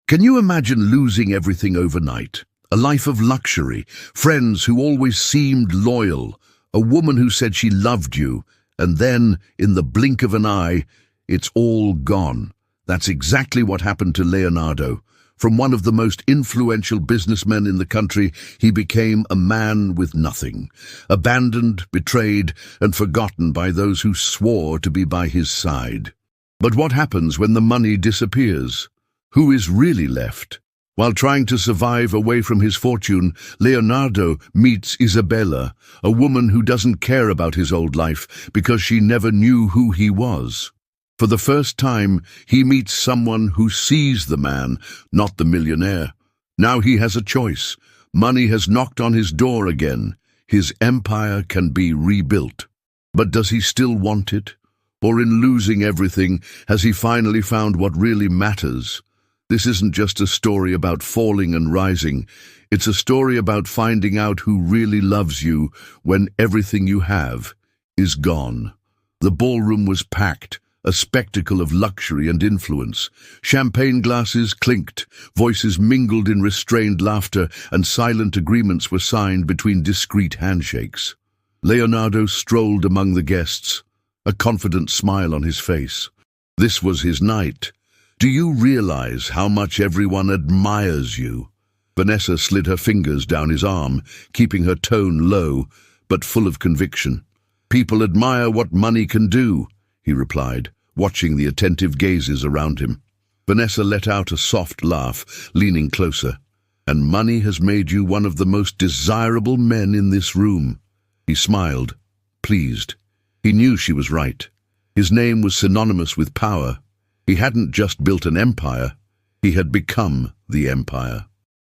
Can you imagine losing everything overnight? A life of luxury, friends who always seemed loyal, a woman who said she loved you, and then, in the blink of an eye, it's all gone. That's exactly what happened to Leonardo. From one of the most influential businessmen in the country, he became a man with nothing, abandoned, betrayed, and forgotten by those who swore to be by his side. But what happens when the money disappears? Who is really left? While trying to survive away from his fortune, Leonardo meets Isabella, a woman who doesn't care about his old life because she never knew who he was. For the first time, he meets someone who sees the man, not the millionaire. Now he has a choice. Money has knocked on his door again. His empire can be rebuilt. But does he still want it? Or in losing everything, has he finally found what really matters? This isn't just a story about falling and rising. It's a story about finding out who really loves you when everything you have is gone. The ballroom was packed, a spectacle of luxury and influence. Champagne glasses clinked, voices mingled in restrained laughter, and silent agreements were signed between discreet handshakes. Leonardo strolled among the guests, a confident smile on his face. This was his night. Do you realize how much everyone admires you? Vanessa slid her fingers down his arm, keeping her tone low, but full of conviction. People admire what money can do, he replied, watching the attentive gazes around him. Vanessa let out a soft laugh, leaning closer. And money has made you one of the most desirable men in this room. He smiled, pleased. He knew she was right. His name was synonymous with power. He hadn't just built an empire, he had become the empire.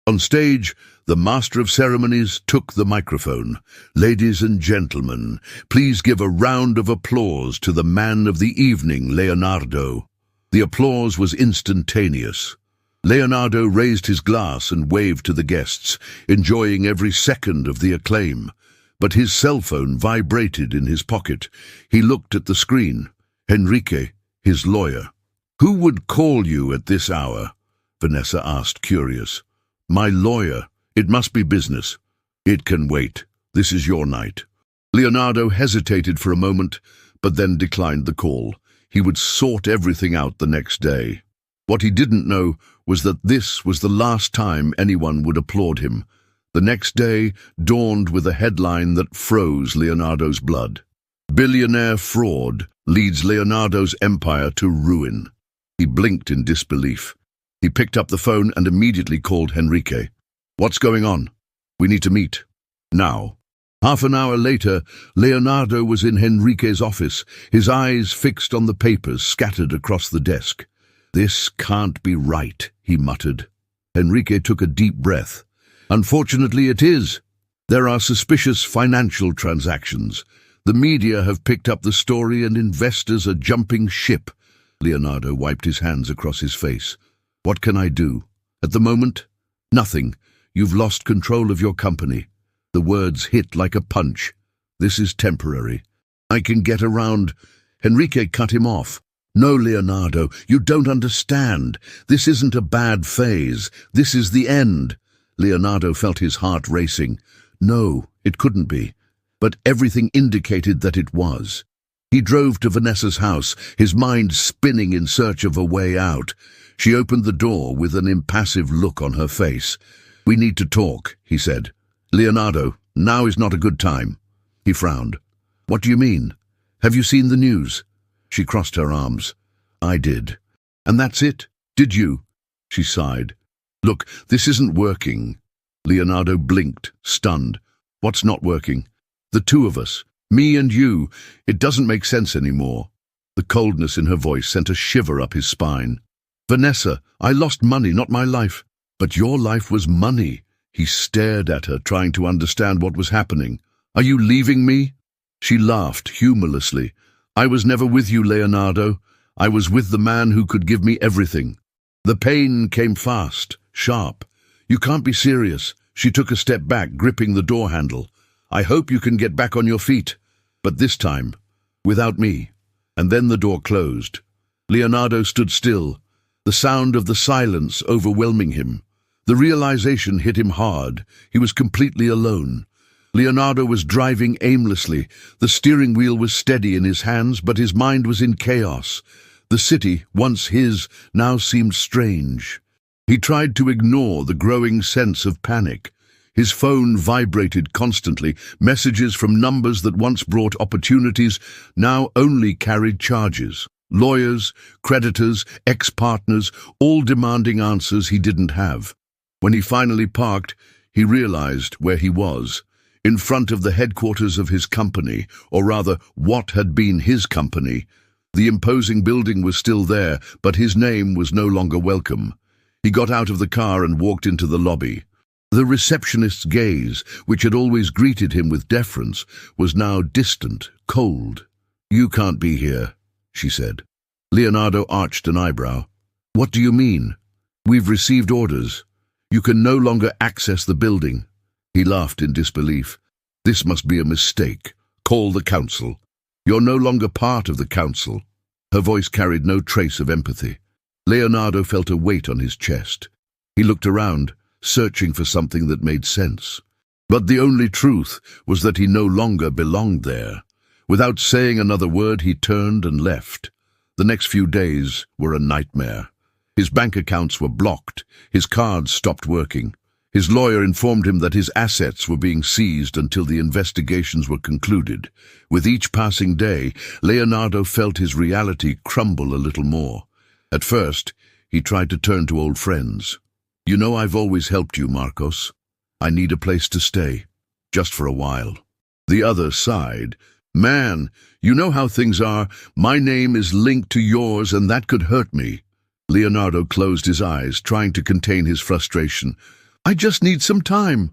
On stage, the master of ceremonies took the microphone. Ladies and gentlemen, please give a round of applause to the man of the evening, Leonardo. The applause was instantaneous. Leonardo raised his glass and waved to the guests, enjoying every second of the acclaim. But his cell phone vibrated in his pocket. He looked at the screen. Enrique, his lawyer. "Who would call you at this hour?" Vanessa asked, curious. "My lawyer. It must be business." "It can wait. This is your night." Leonardo hesitated for a moment, but then declined the call. He would sort everything out the next day. What he didn't know was that this was the last time anyone would applaud him. The next day dawned with a headline that froze Leonardo's blood. "Billionaire fraud leads Leonardo's empire to ruin." He blinked in disbelief. He picked up the phone and immediately called Enrique. "What's going on? We need to meet. Now." Half an hour later, Leonardo was in Enrique's office, his eyes fixed on the papers scattered across the desk. "This can't be right," he muttered. Enrique took a deep breath. "Unfortunately, it is. There are suspicious financial transactions. The media have picked up the story and investors are jumping ship." Leonardo wiped his hands across his face. "What can I do? At the moment, nothing. You've lost control of your company." The words hit like a punch. "This is temporary. I can get around." Enrique cut him off. "No, Leonardo, you don't understand. This isn't a bad phase. This is the end." Leonardo felt his heart racing. No, it couldn't be. But everything indicated that it was. He drove to Vanessa's house, his mind spinning in search of a way out. She opened the door with an impassive look on her face. "We need to talk," he said. "Leonardo, now is not a good time." He frowned. "What do you mean? Have you seen the news?" She crossed her arms. "I did." "And that's it? Did you?" She sighed. "Look, this isn't working." Leonardo blinked, stunned. "What's not working?" "The two of us. Me and you. It doesn't make sense anymore." The coldness in her voice sent a shiver up his spine. "Vanessa, I lost money, not my life." "But your life was money." He stared at her, trying to understand what was happening. "Are you leaving me?" She laughed humorlessly. "I was never with you, Leonardo. I was with the man who could give me everything." The pain came fast, sharp. "You can't be serious." She took a step back, gripping the door handle. "I hope you can get back on your feet. But this time, without me." And then the door closed. Leonardo stood still. the sound of the silence overwhelming him. The realization hit him hard. He was completely alone. Leonardo was driving aimlessly. The steering wheel was steady in his hands, but his mind was in chaos. The city, once his, now seemed strange. He tried to ignore the growing sense of panic. His phone vibrated constantly. Messages from numbers that once brought opportunities now only carried charges. Lawyers, creditors, ex-partners, all demanding answers he didn't have. When he finally parked, he realized where he was. In front of the headquarters of his company, or rather, what had been his company. The imposing building was still there, but his name was no longer welcome. He got out of the car and walked into the lobby. The receptionist's gaze, which had always greeted him with deference, was now distant, cold. "You can't be here," she said. Leonardo arched an eyebrow. "What do you mean?" "We've received orders. You can no longer access the building." He laughed in disbelief. "This must be a mistake. Call the council. You're no longer part of the council." Her voice carried no trace of empathy. Leonardo felt a weight on his chest. He looked around, searching for something that made sense. But the only truth was that he no longer belonged there. Without saying another word, he turned and left. The next few days were a nightmare. His bank accounts were blocked. His cards stopped working. His lawyer informed him that his assets were being seized until the investigations were concluded. With each passing day, Leonardo felt his reality crumble a little more. At first, he tried to turn to old friends. "You know I've always helped you, Marcos. I need a place to stay, just for a while." The other sighed. "Man, you know how things are. My name is linked to yours and that could hurt me." Leonardo closed his eyes, trying to contain his frustration. "I just need some time."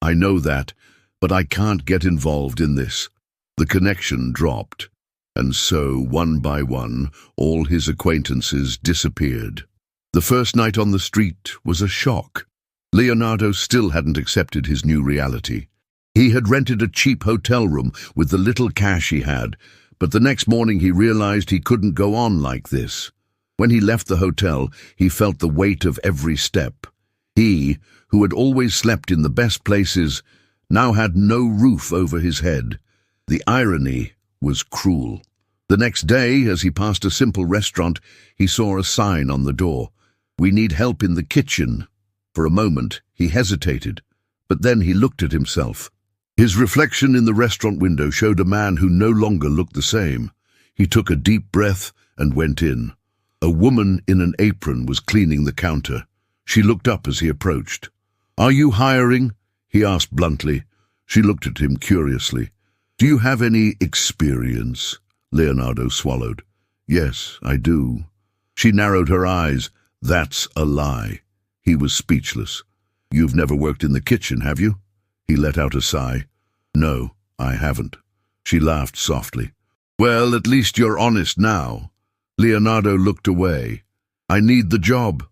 "I know that, but I can't get involved in this." The connection dropped, and so, one by one, all his acquaintances disappeared. The first night on the street was a shock. Leonardo still hadn't accepted his new reality. He had rented a cheap hotel room with the little cash he had, but the next morning he realized he couldn't go on like this. When he left the hotel, he felt the weight of every step. He, who had always slept in the best places, now had no roof over his head. The irony was cruel. The next day, as he passed a simple restaurant, he saw a sign on the door. "We need help in the kitchen." For a moment, he hesitated, but then he looked at himself. His reflection in the restaurant window showed a man who no longer looked the same. He took a deep breath and went in. A woman in an apron was cleaning the counter. She looked up as he approached. "Are you hiring?" he asked bluntly. She looked at him curiously. "Do you have any experience?" Leonardo swallowed. "Yes, I do." She narrowed her eyes. "That's a lie." He was speechless. "You've never worked in the kitchen, have you?" He let out a sigh. "No, I haven't." She laughed softly. "Well, at least you're honest now." Leonardo looked away. "I need the job."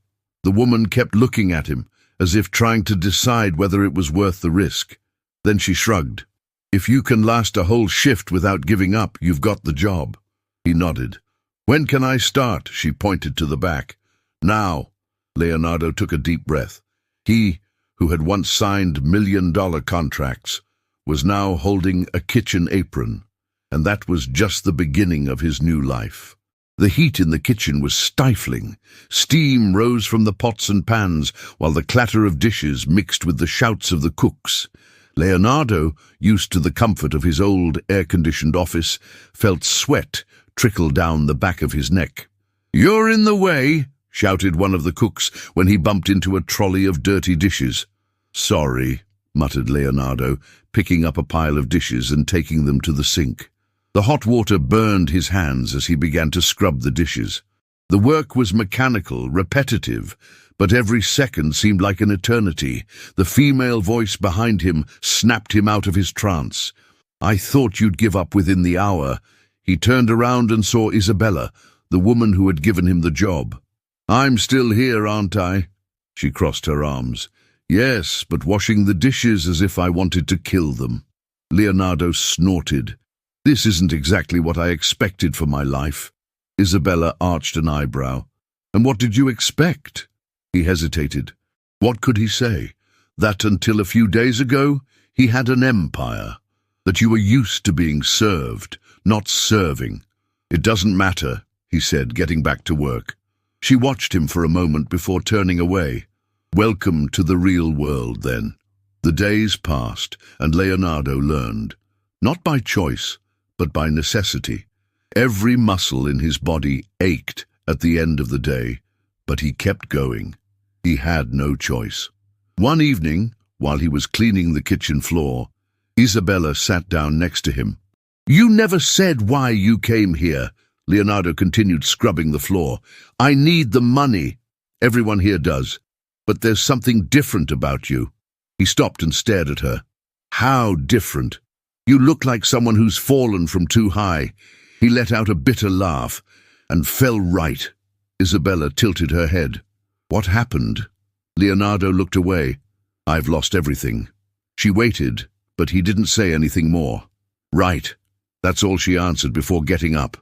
The woman kept looking at him, as if trying to decide whether it was worth the risk. Then she shrugged. "If you can last a whole shift without giving up, you've got the job." He nodded. "When can I start?" She pointed to the back. "Now." Leonardo took a deep breath. He, who had once signed million-dollar contracts, was now holding a kitchen apron, and that was just the beginning of his new life. The heat in the kitchen was stifling. Steam rose from the pots and pans, while the clatter of dishes mixed with the shouts of the cooks. Leonardo, used to the comfort of his old air-conditioned office, felt sweat trickle down the back of his neck. "You're in the way," shouted one of the cooks when he bumped into a trolley of dirty dishes. "Sorry," muttered Leonardo, picking up a pile of dishes and taking them to the sink. The hot water burned his hands as he began to scrub the dishes. The work was mechanical, repetitive, but every second seemed like an eternity. The female voice behind him snapped him out of his trance. "I thought you'd give up within the hour." He turned around and saw Isabella, the woman who had given him the job. "I'm still here, aren't I?" She crossed her arms. "Yes, but washing the dishes as if I wanted to kill them." Leonardo snorted. "This isn't exactly what I expected for my life." Isabella arched an eyebrow. And what did you expect? He hesitated. What could he say? That until a few days ago, he had an empire. That you were used to being served, not serving. It doesn't matter, he said, getting back to work. She watched him for a moment before turning away. Welcome to the real world, then. The days passed, and Leonardo learned. Not by choice, but by necessity. Every muscle in his body ached at the end of the day, but he kept going. He had no choice. One evening, while he was cleaning the kitchen floor, Isabella sat down next to him. You never said why you came here, Leonardo continued, scrubbing the floor. I need the money. Everyone here does. But there's something different about you. He stopped and stared at her. How different? You look like someone who's fallen from too high. He let out a bitter laugh and fell right. Isabella tilted her head. What happened? Leonardo looked away. I've lost everything. She waited, but he didn't say anything more. Right. That's all she answered before getting up.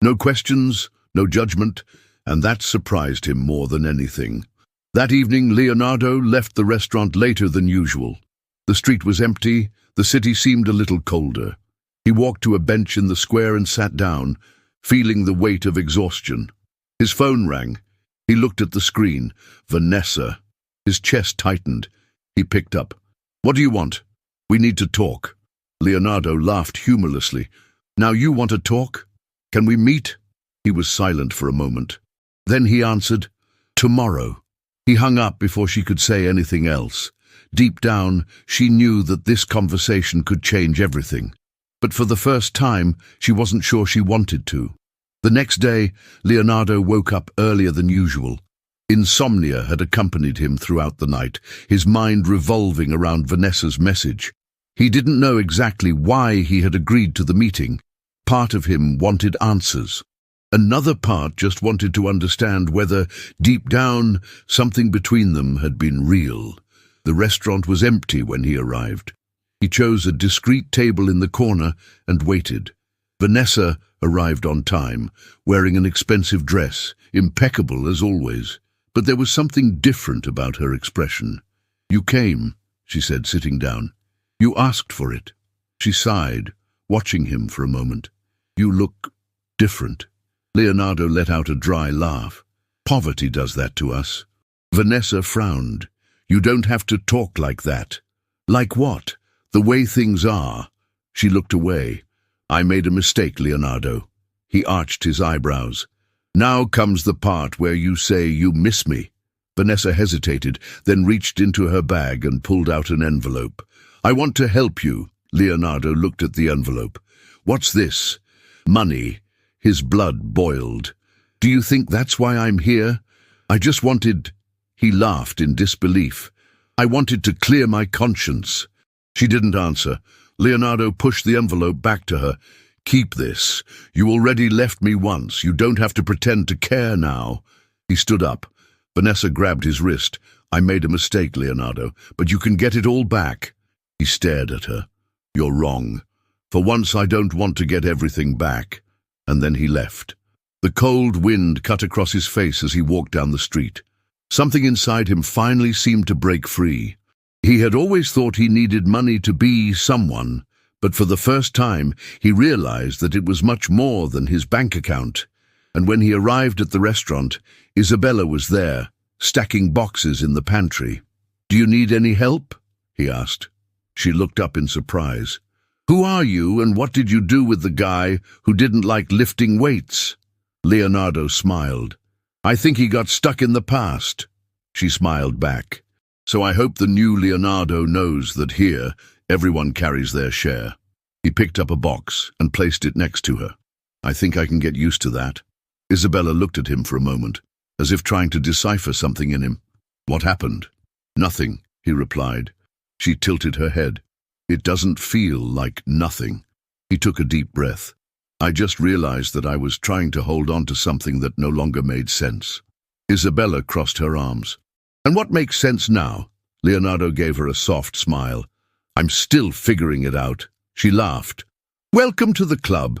No questions, no judgment, and that surprised him more than anything. That evening, Leonardo left the restaurant later than usual. The street was empty, the city seemed a little colder. He walked to a bench in the square and sat down, feeling the weight of exhaustion. His phone rang. He looked at the screen. Vanessa. His chest tightened. He picked up. What do you want? We need to talk. Leonardo laughed humorlessly. Now you want to talk? Can we meet? He was silent for a moment. Then he answered, tomorrow. He hung up before she could say anything else. Deep down, she knew that this conversation could change everything. But for the first time, she wasn't sure she wanted to. The next day, Leonardo woke up earlier than usual. Insomnia had accompanied him throughout the night, his mind revolving around Vanessa's message. He didn't know exactly why he had agreed to the meeting. Part of him wanted answers. Another part just wanted to understand whether, deep down, something between them had been real. The restaurant was empty when he arrived. He chose a discreet table in the corner and waited. Vanessa arrived on time, wearing an expensive dress, impeccable as always. But there was something different about her expression. You came, she said, sitting down. You asked for it. She sighed, watching him for a moment. You look different. Leonardo let out a dry laugh. Poverty does that to us. Vanessa frowned. You don't have to talk like that. Like what? The way things are. She looked away. I made a mistake, Leonardo. He arched his eyebrows. Now comes the part where you say you miss me. Vanessa hesitated, then reached into her bag and pulled out an envelope. I want to help you. Leonardo looked at the envelope. What's this? Money. His blood boiled. Do you think that's why I'm here? I just wanted... He laughed in disbelief. I wanted to clear my conscience. She didn't answer. Leonardo pushed the envelope back to her. Keep this. You already left me once. You don't have to pretend to care now. He stood up. Vanessa grabbed his wrist. I made a mistake, Leonardo, but you can get it all back. He stared at her. You're wrong. For once I don't want to get everything back. And then he left. The cold wind cut across his face as he walked down the street. Something inside him finally seemed to break free. He had always thought he needed money to be someone, but for the first time he realized that it was much more than his bank account. And when he arrived at the restaurant, Isabella was there, stacking boxes in the pantry. Do you need any help? He asked. She looked up in surprise. Who are you and what did you do with the guy who didn't like lifting weights? Leonardo smiled. I think he got stuck in the past. She smiled back. So I hope the new Leonardo knows that here, everyone carries their share. He picked up a box and placed it next to her. I think I can get used to that. Isabella looked at him for a moment, as if trying to decipher something in him. What happened? Nothing, he replied. She tilted her head. It doesn't feel like nothing. He took a deep breath. I just realized that I was trying to hold on to something that no longer made sense. Isabella crossed her arms. And what makes sense now? Leonardo gave her a soft smile. I'm still figuring it out. She laughed. Welcome to the club.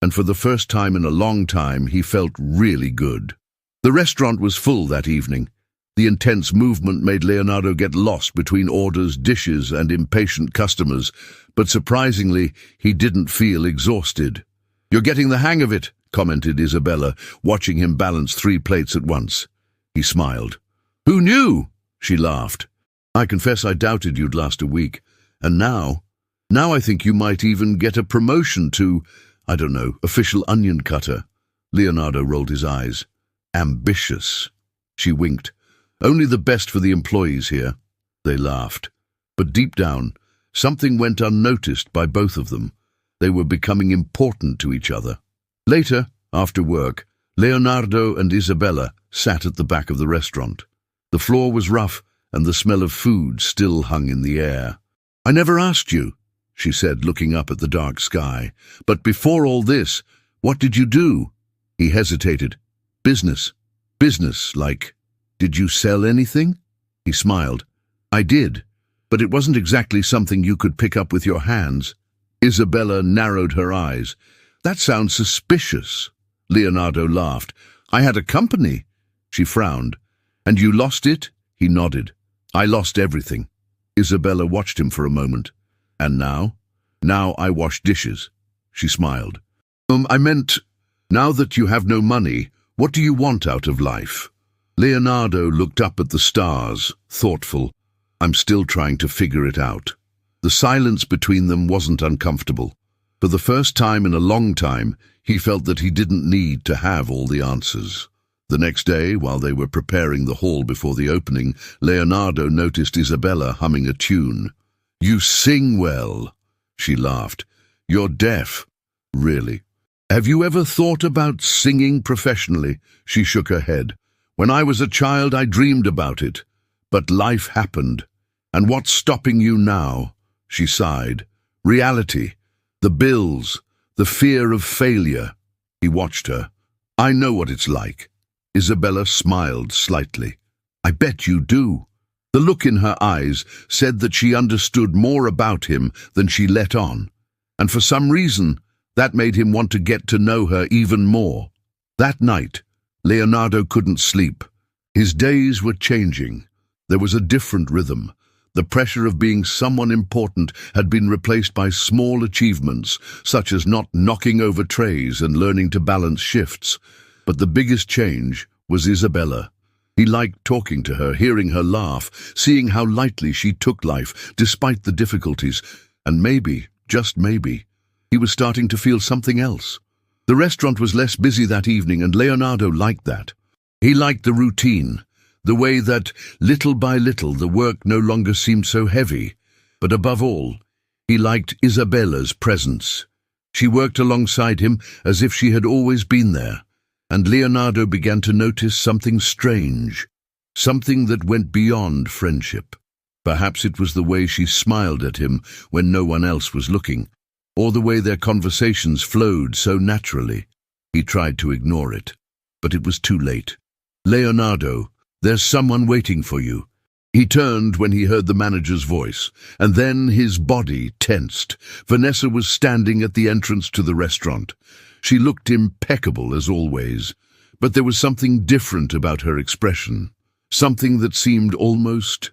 And for the first time in a long time, he felt really good. The restaurant was full that evening. The intense movement made Leonardo get lost between orders, dishes, and impatient customers, but surprisingly, he didn't feel exhausted. "You're getting the hang of it," commented Isabella, watching him balance 3 plates at once. He smiled. "Who knew?" She laughed. "I confess I doubted you'd last a week. And now I think you might even get a promotion to, I don't know, official onion cutter." Leonardo rolled his eyes. "Ambitious." She winked. "Only the best for the employees here." They laughed. But deep down, something went unnoticed by both of them. They were becoming important to each other. Later, after work, Leonardo and Isabella sat at the back of the restaurant. The floor was rough, and the smell of food still hung in the air. "I never asked you," she said, looking up at the dark sky. "But before all this, what did you do?" He hesitated. Business, like, did you sell anything?" He smiled. "I did, but it wasn't exactly something you could pick up with your hands." Isabella narrowed her eyes. "That sounds suspicious." Leonardo laughed. "I had a company." She frowned. "And you lost it?" He nodded. "I lost everything." Isabella watched him for a moment. "And now?" "Now I wash dishes." She smiled. I meant, now that you have no money, what do you want out of life?" Leonardo looked up at the stars, thoughtful. "I'm still trying to figure it out." The silence between them wasn't uncomfortable. For the first time in a long time, he felt that he didn't need to have all the answers. The next day, while they were preparing the hall before the opening, Leonardo noticed Isabella humming a tune. "You sing well." She laughed. "You're deaf." "Really?" "Have you ever thought about singing professionally?" She shook her head. "When I was a child, I dreamed about it. But life happened. And what's stopping you now?" She sighed. "Reality. The bills. The fear of failure." He watched her. "I know what it's like." Isabella smiled slightly. "I bet you do." The look in her eyes said that she understood more about him than she let on. And for some reason, that made him want to get to know her even more. That night, Leonardo couldn't sleep. His days were changing. There was a different rhythm. The pressure of being someone important had been replaced by small achievements, such as not knocking over trays and learning to balance shifts. But the biggest change was Isabella. He liked talking to her, hearing her laugh, seeing how lightly she took life, despite the difficulties. And maybe, just maybe, he was starting to feel something else. The restaurant was less busy that evening, and Leonardo liked that. He liked the routine, the way that, little by little, the work no longer seemed so heavy. But above all, he liked Isabella's presence. She worked alongside him as if she had always been there. And Leonardo began to notice something strange, something that went beyond friendship. Perhaps it was the way she smiled at him when no one else was looking, or the way their conversations flowed so naturally. He tried to ignore it, but it was too late. "Leonardo, there's someone waiting for you." He turned when he heard the manager's voice, and then his body tensed. Vanessa was standing at the entrance to the restaurant. She looked impeccable as always, but there was something different about her expression, something that seemed almost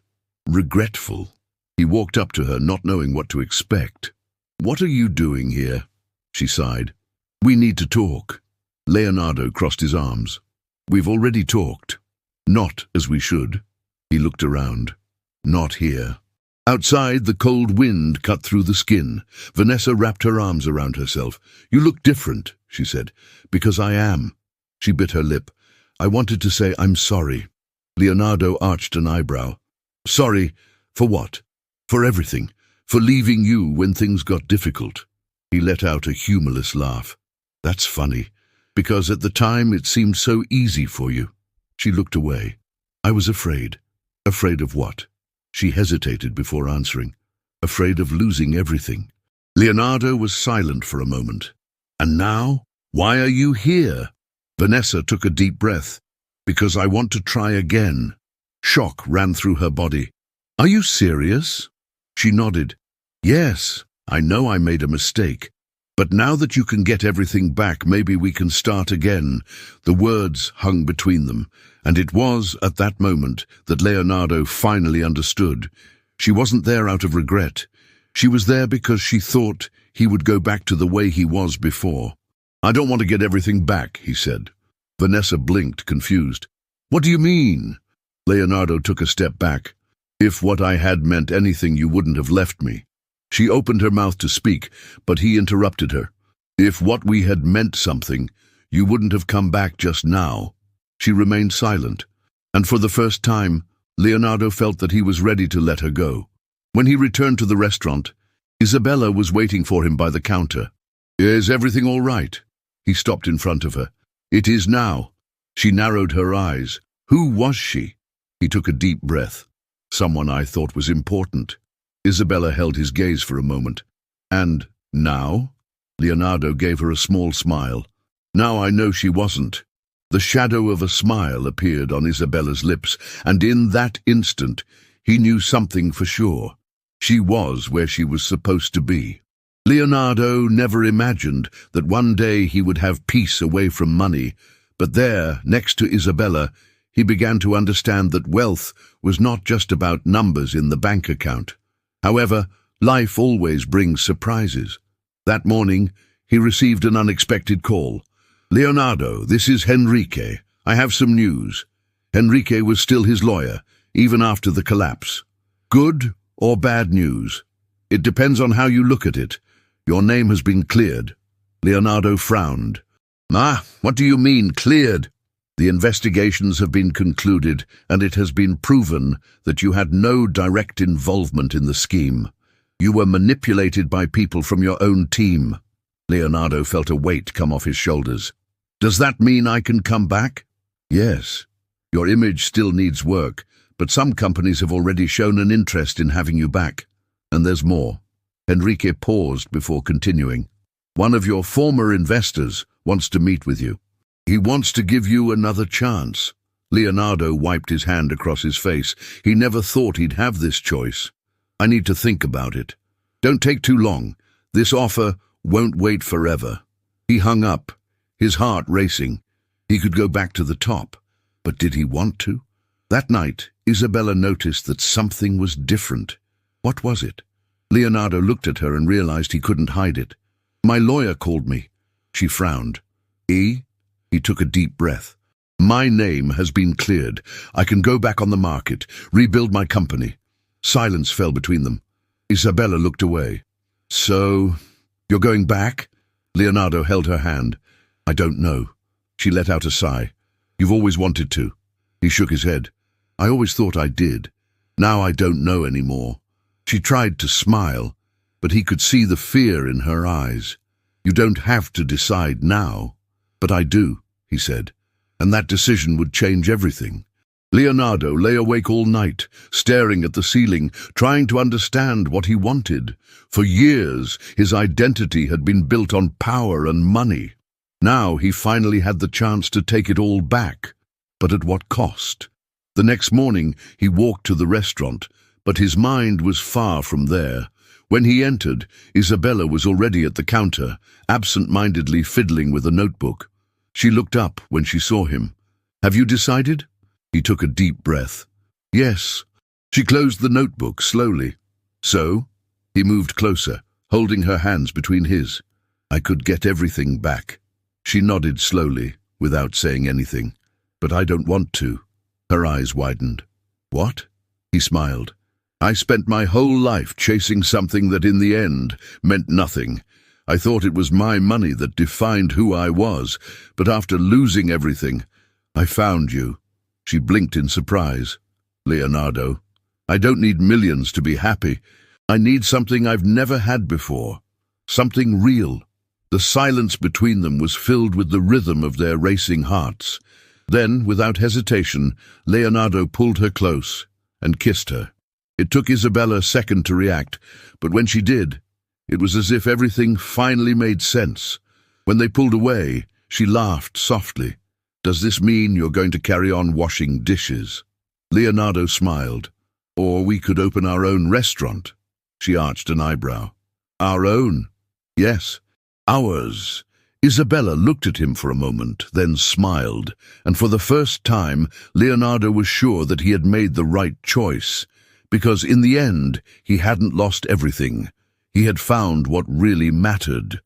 regretful. He walked up to her, not knowing what to expect. "What are you doing here?" she sighed. "We need to talk." Leonardo crossed his arms. "We've already talked." "Not as we should." He looked around. "Not here." Outside, the cold wind cut through the skin. Vanessa wrapped her arms around herself. "You look different," she said. "Because I am." She bit her lip. "I wanted to say I'm sorry." Leonardo arched an eyebrow. "Sorry for what?" "For everything. For leaving you when things got difficult." He let out a humorless laugh. "That's funny, because at the time it seemed so easy for you." She looked away. "I was afraid." "Afraid of what?" She hesitated before answering. "Afraid of losing everything." Leonardo was silent for a moment. "And now? Why are you here?" Vanessa took a deep breath. "Because I want to try again." Shock ran through her body. "Are you serious?" She nodded. "Yes, I know I made a mistake. But now that you can get everything back, maybe we can start again." The words hung between them, and it was at that moment that Leonardo finally understood. She wasn't there out of regret. She was there because she thought he would go back to the way he was before. "I don't want to get everything back," he said. Vanessa blinked, confused. "What do you mean?" Leonardo took a step back. "If what I had meant anything, you wouldn't have left me." She opened her mouth to speak, but he interrupted her. "If what we had meant something, you wouldn't have come back just now." She remained silent, and for the first time, Leonardo felt that he was ready to let her go. When he returned to the restaurant, Isabella was waiting for him by the counter. "Is everything all right?" He stopped in front of her. "It is now." She narrowed her eyes. Who was she? He took a deep breath. "Someone I thought was important." Isabella held his gaze for a moment. "And now?" Leonardo gave her a small smile. "Now I know she wasn't." The shadow of a smile appeared on Isabella's lips, and in that instant he knew something for sure. She was where she was supposed to be. Leonardo never imagined that one day he would have peace away from money, but there, next to Isabella, he began to understand that wealth was not just about numbers in the bank account. However, life always brings surprises. That morning, he received an unexpected call. "Leonardo, this is Henrique. I have some news." Henrique was still his lawyer, even after the collapse. "Good or bad news? It depends on how you look at it. Your name has been cleared." Leonardo frowned. What do you mean, cleared?" "The investigations have been concluded, and it has been proven that you had no direct involvement in the scheme. You were manipulated by people from your own team." Leonardo felt a weight come off his shoulders. "Does that mean I can come back?" "Yes. Your image still needs work, but some companies have already shown an interest in having you back. And there's more." Henrique paused before continuing. "One of your former investors wants to meet with you. He wants to give you another chance." Leonardo wiped his hand across his face. He never thought he'd have this choice. "I need to think about it. Don't take too long. This offer won't wait forever." He hung up, his heart racing. He could go back to the top, but did he want to? That night, Isabella noticed that something was different. What was it? Leonardo looked at her and realized he couldn't hide it. "My lawyer called me." She frowned. "E?" He took a deep breath. "My name has been cleared. I can go back on the market, rebuild my company." Silence fell between them. Isabella looked away. "So, you're going back?" Leonardo held her hand. "I don't know." She let out a sigh. "You've always wanted to." He shook his head. "I always thought I did. Now I don't know anymore." She tried to smile, but he could see the fear in her eyes. "You don't have to decide now." "But I do," he said, "and that decision would change everything." Leonardo lay awake all night, staring at the ceiling, trying to understand what he wanted. For years, his identity had been built on power and money. Now he finally had the chance to take it all back. But at what cost? The next morning, he walked to the restaurant, but his mind was far from there. When he entered, Isabella was already at the counter, absent-mindedly fiddling with a notebook. She looked up when she saw him. "Have you decided?" He took a deep breath. "Yes." She closed the notebook slowly. "So?" He moved closer, holding her hands between his. "I could get everything back." She nodded slowly, without saying anything. "But I don't want to." Her eyes widened. "What?" He smiled. "I spent my whole life chasing something that in the end meant nothing. I thought it was my money that defined who I was, but after losing everything, I found you." She blinked in surprise. "Leonardo, I don't need millions to be happy. I need something I've never had before. Something real." The silence between them was filled with the rhythm of their racing hearts. Then, without hesitation, Leonardo pulled her close and kissed her. It took Isabella a second to react, but when she did, it was as if everything finally made sense. When they pulled away, she laughed softly. "Does this mean you're going to carry on washing dishes?" Leonardo smiled. "Or we could open our own restaurant." She arched an eyebrow. "Our own?" "Yes. Ours. Isabella looked at him for a moment, then smiled, and for the first time Leonardo was sure that he had made the right choice, because in the end he hadn't lost everything. He had found what really mattered.